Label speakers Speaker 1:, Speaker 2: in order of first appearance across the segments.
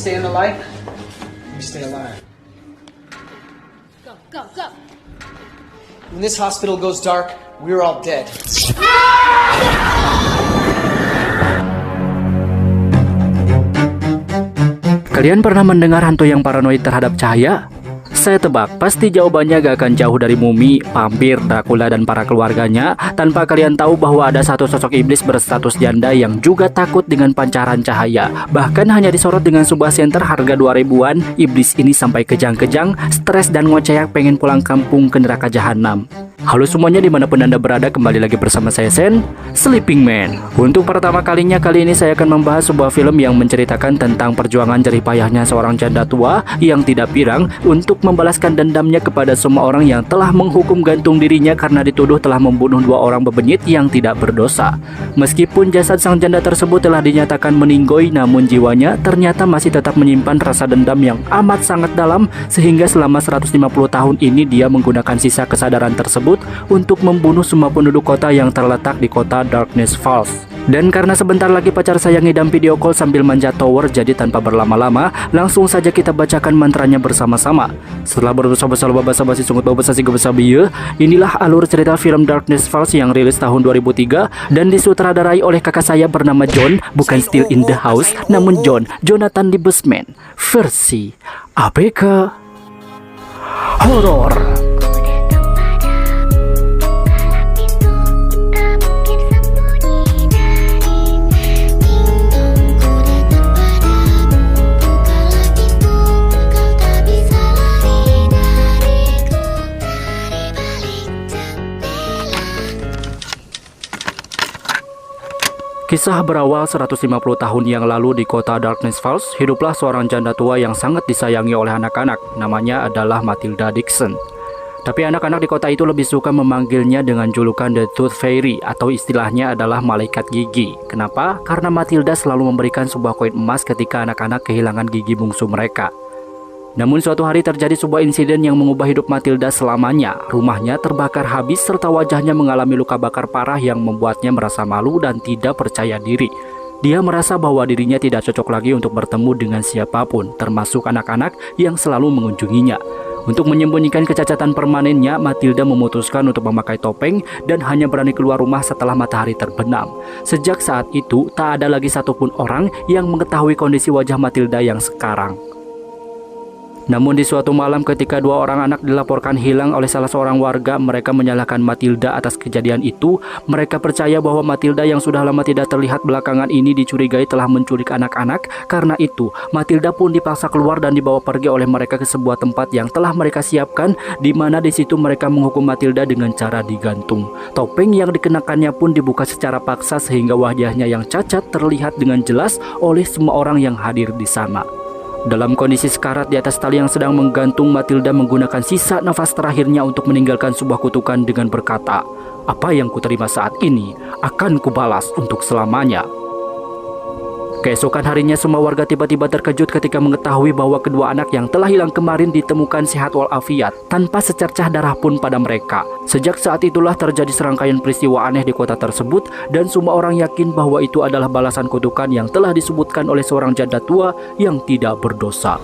Speaker 1: stay in the light, we stay alive.
Speaker 2: Go, go, go.
Speaker 1: When this hospital goes dark, we're all dead.
Speaker 3: Kalian pernah mendengar hantu yang paranoid terhadap cahaya? Saya tebak, pasti jawabannya gak akan jauh dari mumi, vampir, Dracula, dan para keluarganya tanpa kalian tahu bahwa ada satu sosok iblis berstatus janda yang juga takut dengan pancaran cahaya. Bahkan hanya disorot dengan sebuah senter harga 2000-an, iblis ini sampai kejang-kejang, stres dan ngoceyak pengen pulang kampung ke neraka jahanam. Halo semuanya dimanapun Anda berada, kembali lagi bersama saya Sen, Sleeping Man. Untuk pertama kalinya kali ini saya akan membahas sebuah film yang menceritakan tentang perjuangan jerih payahnya seorang janda tua yang tidak pirang untuk membalaskan dendamnya kepada semua orang yang telah menghukum gantung dirinya karena dituduh telah membunuh 2 orang bebenyit yang tidak berdosa. Meskipun jasad sang janda tersebut telah dinyatakan meninggoy, namun jiwanya ternyata masih tetap menyimpan rasa dendam yang amat sangat dalam, sehingga selama 150 tahun ini dia menggunakan sisa kesadaran tersebut untuk membunuh semua penduduk kota yang terletak di kota Darkness Falls. Dan karena sebentar lagi pacar saya ngidam video call sambil manjat tower, jadi tanpa berlama-lama langsung saja kita bacakan mantranya bersama-sama. Setelah basa-basi sungut bau basa bieu, inilah alur cerita film Darkness Falls yang rilis tahun 2003 dan disutradarai oleh kakak saya bernama John, bukan Still in the House, namun Jonathan Liebesman, versi ABK Horor. Kisah berawal 150 tahun yang lalu di kota Darkness Falls, hiduplah seorang janda tua yang sangat disayangi oleh anak-anak. Namanya adalah Matilda Dixon. Tapi anak-anak di kota itu lebih suka memanggilnya dengan julukan The Tooth Fairy, atau istilahnya adalah malaikat gigi. Kenapa? Karena Matilda selalu memberikan sebuah koin emas ketika anak-anak kehilangan gigi bungsu mereka. Namun suatu hari terjadi sebuah insiden yang mengubah hidup Matilda selamanya. Rumahnya terbakar habis serta wajahnya mengalami luka bakar parah yang membuatnya merasa malu dan tidak percaya diri. Dia merasa bahwa dirinya tidak cocok lagi untuk bertemu dengan siapapun, termasuk anak-anak yang selalu mengunjunginya. Untuk menyembunyikan kecacatan permanennya, Matilda memutuskan untuk memakai topeng dan hanya berani keluar rumah setelah matahari terbenam. Sejak saat itu, tak ada lagi satupun orang yang mengetahui kondisi wajah Matilda yang sekarang. Namun di suatu malam ketika 2 orang anak dilaporkan hilang oleh salah seorang warga, mereka menyalahkan Matilda atas kejadian itu. Mereka percaya bahwa Matilda yang sudah lama tidak terlihat belakangan ini dicurigai telah menculik anak-anak. Karena itu, Matilda pun dipaksa keluar dan dibawa pergi oleh mereka ke sebuah tempat yang telah mereka siapkan, di mana di situ mereka menghukum Matilda dengan cara digantung. Topeng yang dikenakannya pun dibuka secara paksa sehingga wajahnya yang cacat terlihat dengan jelas oleh semua orang yang hadir di sana. Dalam kondisi sekarat di atas tali yang sedang menggantung, Matilda menggunakan sisa nafas terakhirnya untuk meninggalkan sebuah kutukan dengan berkata, "Apa yang kuterima saat ini akan kubalas untuk selamanya." Keesokan harinya semua warga tiba-tiba terkejut ketika mengetahui bahwa kedua anak yang telah hilang kemarin ditemukan sehat walafiat tanpa secercah darah pun pada mereka. Sejak saat itulah terjadi serangkaian peristiwa aneh di kota tersebut dan semua orang yakin bahwa itu adalah balasan kutukan yang telah disebutkan oleh seorang janda tua yang tidak berdosa.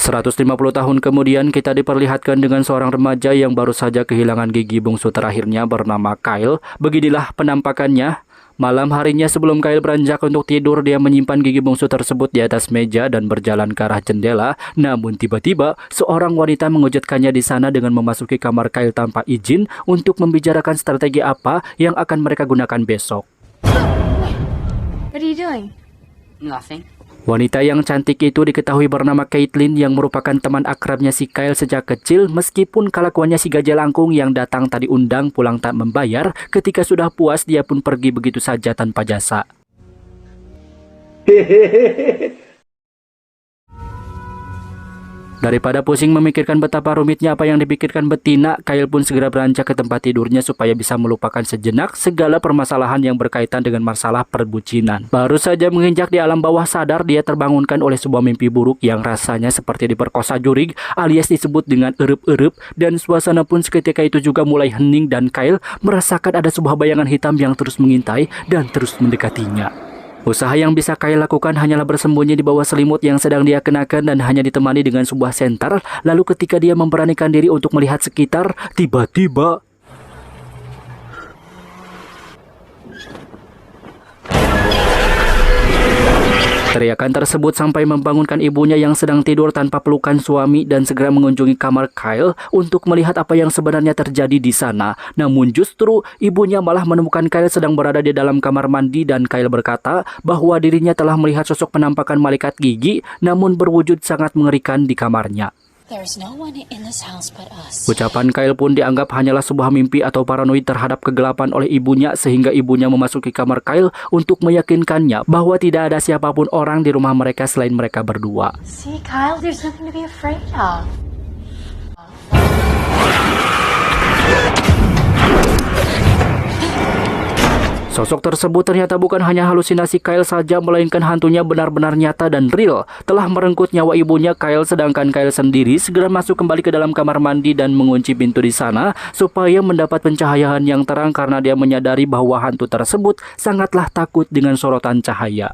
Speaker 3: 150 tahun kemudian kita diperlihatkan dengan seorang remaja yang baru saja kehilangan gigi bungsu terakhirnya bernama Kyle. Beginilah penampakannya. Malam harinya sebelum Kyle beranjak untuk tidur, dia menyimpan gigi bungsu tersebut di atas meja dan berjalan ke arah jendela. Namun tiba-tiba seorang wanita mengejutkannya di sana dengan memasuki kamar Kyle tanpa izin untuk membicarakan strategi apa yang akan mereka gunakan besok.
Speaker 2: What are you doing?
Speaker 4: Nothing.
Speaker 3: Wanita yang cantik itu diketahui bernama Caitlin yang merupakan teman akrabnya si Kyle sejak kecil, meskipun kelakuannya si gajah langkung yang datang tadi undang pulang tak membayar. Ketika sudah puas dia pun pergi begitu saja tanpa jasa. Daripada pusing memikirkan betapa rumitnya apa yang dipikirkan betina, Kyle pun segera beranjak ke tempat tidurnya supaya bisa melupakan sejenak segala permasalahan yang berkaitan dengan masalah perbucinan. Baru saja menginjak di alam bawah sadar, dia terbangunkan oleh sebuah mimpi buruk yang rasanya seperti diperkosa jurig alias disebut dengan erup-erup, dan suasana pun seketika itu juga mulai hening dan Kyle merasakan ada sebuah bayangan hitam yang terus mengintai dan terus mendekatinya. Usaha yang bisa Kyle lakukan hanyalah bersembunyi di bawah selimut yang sedang dia kenakan dan hanya ditemani dengan sebuah senter. Lalu ketika dia memberanikan diri untuk melihat sekitar, tiba-tiba teriakan tersebut sampai membangunkan ibunya yang sedang tidur tanpa pelukan suami dan segera mengunjungi kamar Kyle untuk melihat apa yang sebenarnya terjadi di sana. Namun justru ibunya malah menemukan Kyle sedang berada di dalam kamar mandi dan Kyle berkata bahwa dirinya telah melihat sosok penampakan malaikat gigi namun berwujud sangat mengerikan di kamarnya. Ucapan Kyle pun dianggap hanyalah sebuah mimpi atau paranoid terhadap kegelapan oleh ibunya sehingga ibunya memasuki kamar Kyle untuk meyakinkannya bahwa tidak ada siapapun orang di rumah mereka selain mereka berdua.
Speaker 2: See, Kyle, there's nothing to be afraid of.
Speaker 3: Sosok tersebut ternyata bukan hanya halusinasi Kyle saja, melainkan hantunya benar-benar nyata dan real. Telah merenggut nyawa ibunya Kyle, sedangkan Kyle sendiri segera masuk kembali ke dalam kamar mandi dan mengunci pintu di sana supaya mendapat pencahayaan yang terang karena dia menyadari bahwa hantu tersebut sangatlah takut dengan sorotan cahaya.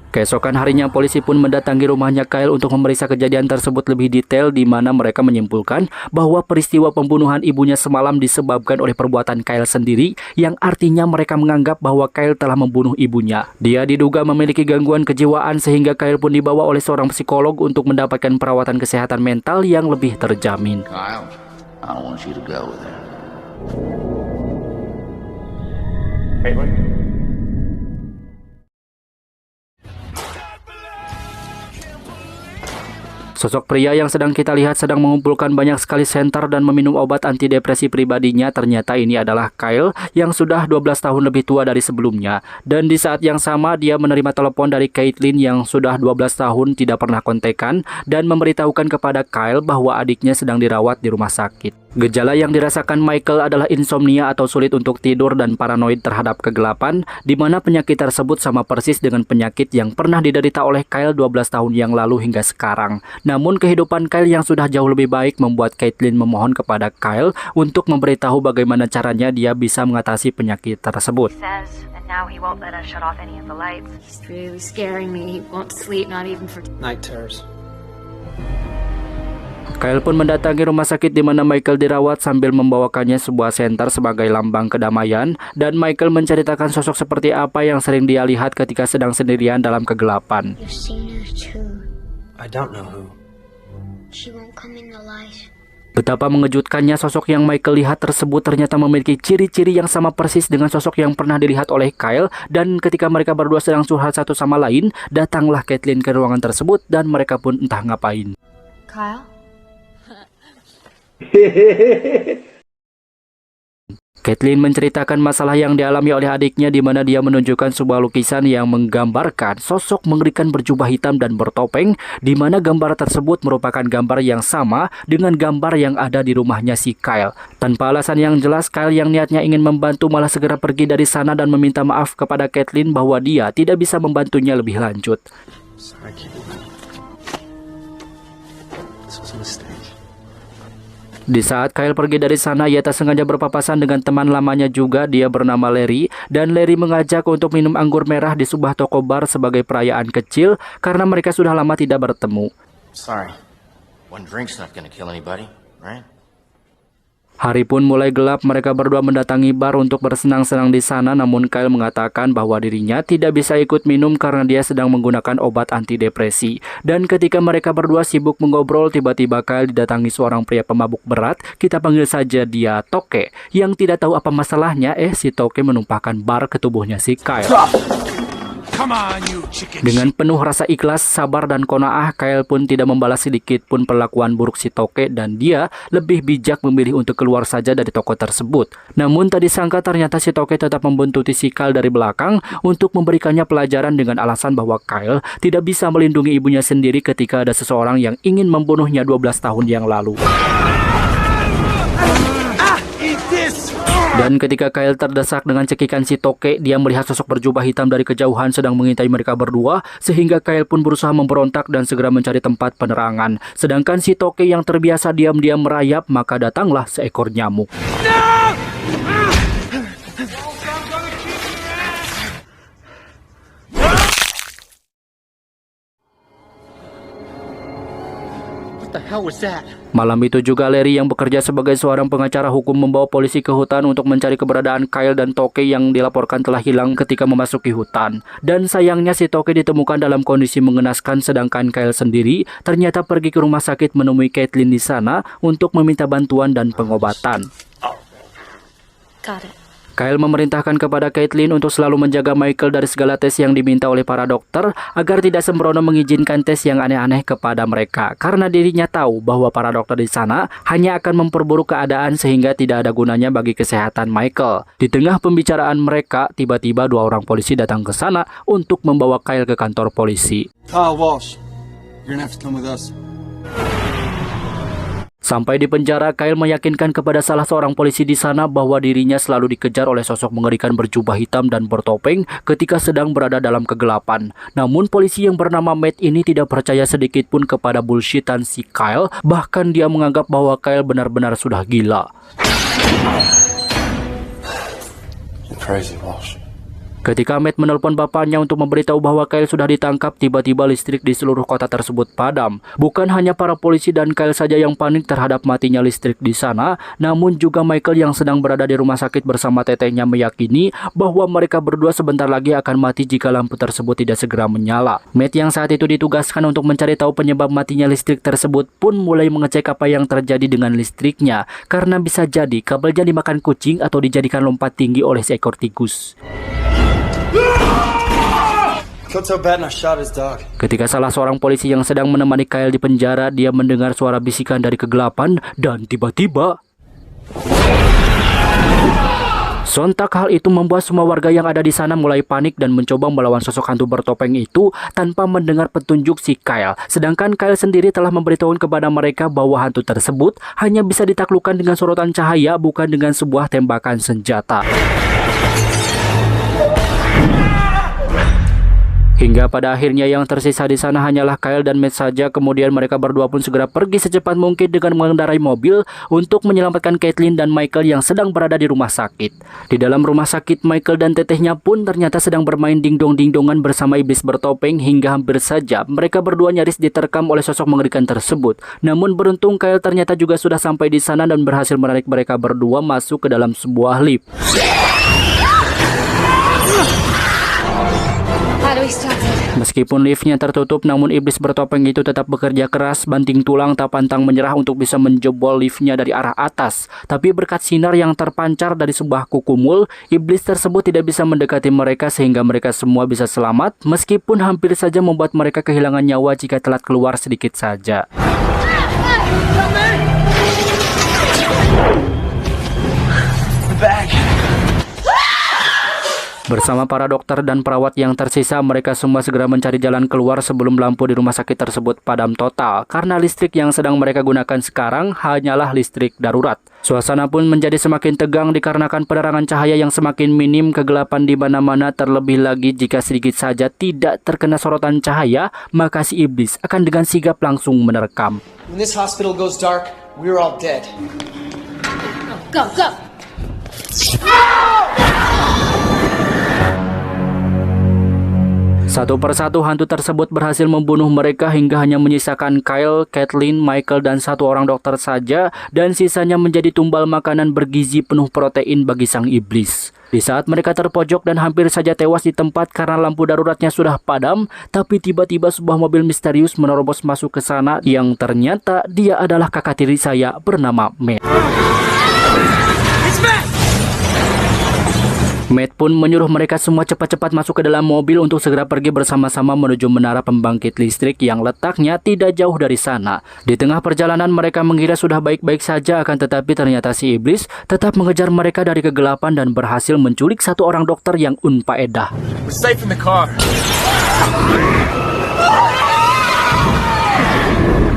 Speaker 3: Keesokan harinya polisi pun mendatangi rumahnya Kyle untuk memeriksa kejadian tersebut lebih detail, di mana mereka menyimpulkan bahwa peristiwa pembunuhan ibunya semalam disebabkan oleh perbuatan Kyle sendiri, yang artinya mereka menganggap bahwa Kyle telah membunuh ibunya. Dia diduga memiliki gangguan kejiwaan sehingga Kyle pun dibawa oleh seorang psikolog untuk mendapatkan perawatan kesehatan mental yang lebih terjamin.
Speaker 4: Kyle, I don't want you to go with her.
Speaker 3: Sosok pria yang sedang kita lihat sedang mengumpulkan banyak sekali senter dan meminum obat antidepresi pribadinya. Ternyata ini adalah Kyle yang sudah 12 tahun lebih tua dari sebelumnya. Dan di saat yang sama dia menerima telepon dari Caitlin yang sudah 12 tahun tidak pernah kontekan dan memberitahukan kepada Kyle bahwa adiknya sedang dirawat di rumah sakit. Gejala yang dirasakan Michael adalah insomnia atau sulit untuk tidur dan paranoid terhadap kegelapan, di mana penyakit tersebut sama persis dengan penyakit yang pernah diderita oleh Kyle 12 tahun yang lalu hingga sekarang. Namun kehidupan Kyle yang sudah jauh lebih baik membuat Caitlin memohon kepada Kyle untuk memberitahu bagaimana caranya dia bisa mengatasi penyakit tersebut.
Speaker 2: He's really scaring me. He won't sleep, not even for
Speaker 1: Night terrors.
Speaker 3: Kyle pun mendatangi rumah sakit di mana Michael dirawat sambil membawakannya sebuah senter sebagai lambang kedamaian, dan Michael menceritakan sosok seperti apa yang sering dia lihat ketika sedang sendirian dalam kegelapan.
Speaker 5: You've seen her too.
Speaker 1: I don't know who.
Speaker 5: She won't come in the light.
Speaker 3: Betapa mengejutkannya sosok yang Michael lihat tersebut ternyata memiliki ciri-ciri yang sama persis dengan sosok yang pernah dilihat oleh Kyle, dan ketika mereka berdua sedang curhat satu sama lain, datanglah Caitlin ke ruangan tersebut dan mereka pun entah ngapain.
Speaker 2: Kyle?
Speaker 3: Caitlin menceritakan masalah yang dialami oleh adiknya, di mana dia menunjukkan sebuah lukisan yang menggambarkan sosok mengerikan berjubah hitam dan bertopeng, di mana gambar tersebut merupakan gambar yang sama dengan gambar yang ada di rumahnya si Kyle. Tanpa alasan yang jelas, Kyle yang niatnya ingin membantu malah segera pergi dari sana dan meminta maaf kepada Caitlin bahwa dia tidak bisa membantunya lebih lanjut.
Speaker 1: Sorry, Caitlin. This was a mistake.
Speaker 3: Di saat Kyle pergi dari sana, ia tak sengaja berpapasan dengan teman lamanya juga, dia bernama Larry, dan Larry mengajak untuk minum anggur merah di sebuah toko bar sebagai perayaan kecil karena mereka sudah lama tidak bertemu.
Speaker 4: Sorry. One drink's not gonna kill anybody, right?
Speaker 3: Hari pun mulai gelap, mereka berdua mendatangi bar untuk bersenang-senang di sana, namun Kyle mengatakan bahwa dirinya tidak bisa ikut minum karena dia sedang menggunakan obat antidepresi. Dan ketika mereka berdua sibuk mengobrol, tiba-tiba Kyle didatangi seorang pria pemabuk berat, kita panggil saja dia Toke, yang tidak tahu apa masalahnya, si Toke menumpahkan bar ke tubuhnya si Kyle. Dengan penuh rasa ikhlas, sabar, dan qanaah, Kyle pun tidak membalas sedikit pun perlakuan buruk si Toke dan dia lebih bijak memilih untuk keluar saja dari toko tersebut. Namun tak disangka ternyata si Toke tetap membuntuti si Kyle dari belakang untuk memberikannya pelajaran dengan alasan bahwa Kyle tidak bisa melindungi ibunya sendiri ketika ada seseorang yang ingin membunuhnya 12 tahun yang lalu. Dan ketika Kyle terdesak dengan cekikan si Toke, dia melihat sosok berjubah hitam dari kejauhan sedang mengintai mereka berdua, sehingga Kyle pun berusaha memberontak dan segera mencari tempat penerangan. Sedangkan si Toke yang terbiasa diam-diam merayap, maka datanglah seekor nyamuk. Malam itu juga Larry yang bekerja sebagai seorang pengacara hukum membawa polisi ke hutan untuk mencari keberadaan Kyle dan Toke yang dilaporkan telah hilang ketika memasuki hutan. Dan sayangnya si Toke ditemukan dalam kondisi mengenaskan, sedangkan Kyle sendiri ternyata pergi ke rumah sakit menemui Caitlin di sana untuk meminta bantuan dan pengobatan.
Speaker 2: Got it.
Speaker 3: Kyle memerintahkan kepada Caitlin untuk selalu menjaga Michael dari segala tes yang diminta oleh para dokter agar tidak sembrono mengizinkan tes yang aneh-aneh kepada mereka, karena dirinya tahu bahwa para dokter di sana hanya akan memperburuk keadaan sehingga tidak ada gunanya bagi kesehatan Michael. Di tengah pembicaraan mereka, tiba-tiba 2 orang polisi datang ke sana untuk membawa Kyle ke kantor polisi.
Speaker 6: Kyle Walsh, you're gonna have to come with us.
Speaker 3: Sampai di penjara, Kyle meyakinkan kepada salah seorang polisi di sana bahwa dirinya selalu dikejar oleh sosok mengerikan berjubah hitam dan bertopeng ketika sedang berada dalam kegelapan. Namun polisi yang bernama Matt ini tidak percaya sedikit pun kepada bullshitan si Kyle, bahkan dia menganggap bahwa Kyle benar-benar sudah gila.
Speaker 6: You're crazy, Walsh.
Speaker 3: Ketika Matt menelpon bapaknya untuk memberitahu bahwa Kyle sudah ditangkap, tiba-tiba listrik di seluruh kota tersebut padam. Bukan hanya para polisi dan Kyle saja yang panik terhadap matinya listrik di sana, namun juga Michael yang sedang berada di rumah sakit bersama tetehnya meyakini bahwa mereka berdua sebentar lagi akan mati jika lampu tersebut tidak segera menyala. Matt yang saat itu ditugaskan untuk mencari tahu penyebab matinya listrik tersebut pun mulai mengecek apa yang terjadi dengan listriknya, karena bisa jadi kabelnya dimakan kucing atau dijadikan lompat tinggi oleh seekor tikus. Ketika salah seorang polisi yang sedang menemani Kyle di penjara, dia mendengar suara bisikan dari kegelapan dan tiba-tiba sontak hal itu membuat semua warga yang ada di sana mulai panik dan mencoba melawan sosok hantu bertopeng itu tanpa mendengar petunjuk si Kyle. Sedangkan Kyle sendiri telah memberitahu kepada mereka bahwa hantu tersebut hanya bisa ditaklukkan dengan sorotan cahaya, bukan dengan sebuah tembakan senjata. Hingga pada akhirnya yang tersisa di sana hanyalah Kyle dan Matt saja. Kemudian mereka berdua pun segera pergi secepat mungkin dengan mengendarai mobil untuk menyelamatkan Caitlin dan Michael yang sedang berada di rumah sakit. Di dalam rumah sakit, Michael dan tetehnya pun ternyata sedang bermain dingdong-dingdongan bersama iblis bertopeng hingga hampir saja mereka berdua nyaris diterkam oleh sosok mengerikan tersebut. Namun beruntung Kyle ternyata juga sudah sampai di sana dan berhasil menarik mereka berdua masuk ke dalam sebuah lift. Meskipun liftnya tertutup, namun iblis bertopeng itu tetap bekerja keras, banting tulang tak pantang menyerah untuk bisa menjebol liftnya dari arah atas. Tapi berkat sinar yang terpancar dari sebuah kukumul, iblis tersebut tidak bisa mendekati mereka sehingga mereka semua bisa selamat, meskipun hampir saja membuat mereka kehilangan nyawa jika telat keluar sedikit saja. Bersama para dokter dan perawat yang tersisa, mereka semua segera mencari jalan keluar sebelum lampu di rumah sakit tersebut padam total, karena listrik yang sedang mereka gunakan sekarang hanyalah listrik darurat. Suasana pun menjadi semakin tegang dikarenakan penerangan cahaya yang semakin minim, kegelapan di mana-mana, terlebih lagi jika sedikit saja tidak terkena sorotan cahaya, maka si iblis akan dengan sigap langsung menerkam.
Speaker 1: When this hospital goes dark, we're all dead.
Speaker 2: Go, go!
Speaker 3: Satu persatu hantu tersebut berhasil membunuh mereka hingga hanya menyisakan Kyle, Caitlin, Michael, dan 1 orang dokter saja, dan sisanya menjadi tumbal makanan bergizi penuh protein bagi sang iblis. Di saat mereka terpojok dan hampir saja tewas di tempat karena lampu daruratnya sudah padam, tapi tiba-tiba sebuah mobil misterius menerobos masuk ke sana yang ternyata dia adalah kakak tiri saya bernama Matt. Matt pun menyuruh mereka semua cepat-cepat masuk ke dalam mobil untuk segera pergi bersama-sama menuju menara pembangkit listrik yang letaknya tidak jauh dari sana. Di tengah perjalanan mereka mengira sudah baik-baik saja, akan tetapi ternyata si iblis tetap mengejar mereka dari kegelapan dan berhasil menculik satu orang dokter yang unfaedah.
Speaker 6: We're safe in the car.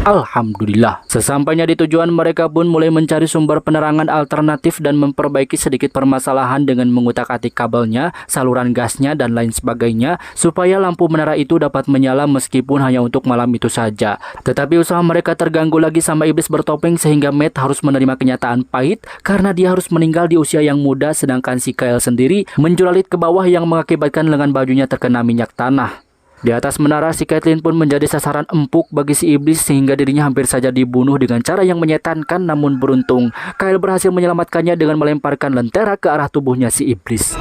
Speaker 3: Alhamdulillah. Sesampainya di tujuan, mereka pun mulai mencari sumber penerangan alternatif dan memperbaiki sedikit permasalahan dengan mengutak-atik kabelnya, saluran gasnya, dan lain sebagainya supaya lampu menara itu dapat menyala meskipun hanya untuk malam itu saja. Tetapi usaha mereka terganggu lagi sama iblis bertopeng sehingga Matt harus menerima kenyataan pahit karena dia harus meninggal di usia yang muda, sedangkan si Kyle sendiri menjulalit ke bawah yang mengakibatkan lengan bajunya terkena minyak tanah. Di atas menara, si Caitlin pun menjadi sasaran empuk bagi si iblis sehingga dirinya hampir saja dibunuh dengan cara yang menyetankan, namun beruntung Kyle berhasil menyelamatkannya dengan melemparkan lentera ke arah tubuhnya si iblis.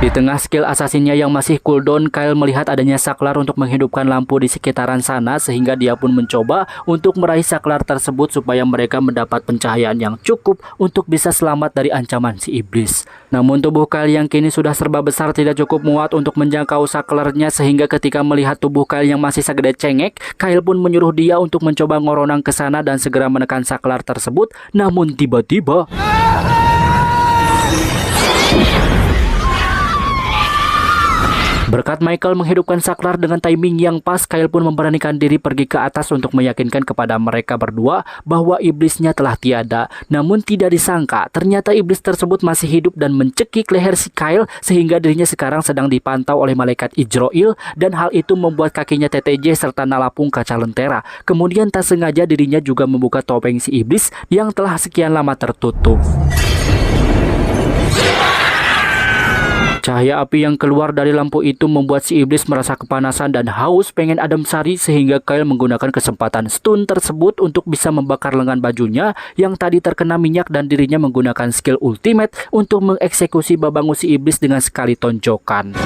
Speaker 3: Di tengah skill asasinnya yang masih cooldown, Kyle melihat adanya saklar untuk menghidupkan lampu di sekitaran sana sehingga dia pun mencoba untuk meraih saklar tersebut supaya mereka mendapat pencahayaan yang cukup untuk bisa selamat dari ancaman si iblis. Namun tubuh Kyle yang kini sudah serba besar tidak cukup muat untuk menjangkau saklarnya sehingga ketika melihat tubuh Kyle yang masih segede cengek, Kyle pun menyuruh dia untuk mencoba ngoronang ke sana dan segera menekan saklar tersebut. Namun tiba-tiba berkat Michael menghidupkan saklar dengan timing yang pas, Kyle pun memberanikan diri pergi ke atas untuk meyakinkan kepada mereka berdua bahwa iblisnya telah tiada. Namun tidak disangka, ternyata iblis tersebut masih hidup dan mencekik leher si Kyle sehingga dirinya sekarang sedang dipantau oleh malaikat Ijroil, dan hal itu membuat kakinya TTJ serta nalapung kaca lentera. Kemudian tak sengaja dirinya juga membuka topeng si iblis yang telah sekian lama tertutup. Cahaya api yang keluar dari lampu itu membuat si iblis merasa kepanasan dan haus pengen adem sari sehingga Kyle menggunakan kesempatan stun tersebut untuk bisa membakar lengan bajunya yang tadi terkena minyak dan dirinya menggunakan skill ultimate untuk mengeksekusi babangu si iblis dengan sekali tonjokan.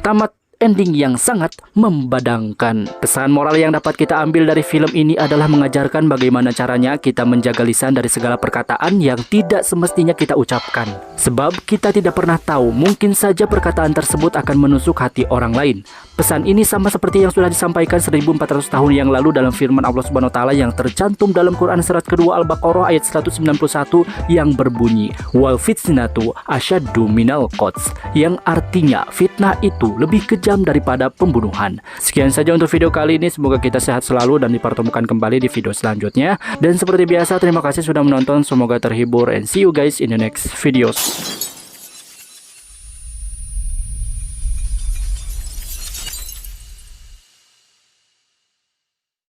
Speaker 3: Tamat ending yang sangat membadangkan. Pesan moral yang dapat kita ambil dari film ini adalah mengajarkan bagaimana caranya kita menjaga lisan dari segala perkataan yang tidak semestinya kita ucapkan. Sebab kita tidak pernah tahu, mungkin saja perkataan tersebut akan menusuk hati orang lain. Pesan ini sama seperti yang sudah disampaikan 1400 tahun yang lalu dalam firman Allah Subhanahu wa taala yang tercantum dalam Quran surat kedua Al-Baqarah ayat 191 yang berbunyi wal fitnatu asyaddu minal qatl, yang artinya fitnah itu lebih kejam daripada pembunuhan. Sekian saja untuk video kali ini, semoga kita sehat selalu dan dipertemukan kembali di video selanjutnya. Dan seperti biasa, terima kasih sudah menonton, semoga terhibur, and see you guys in the next videos.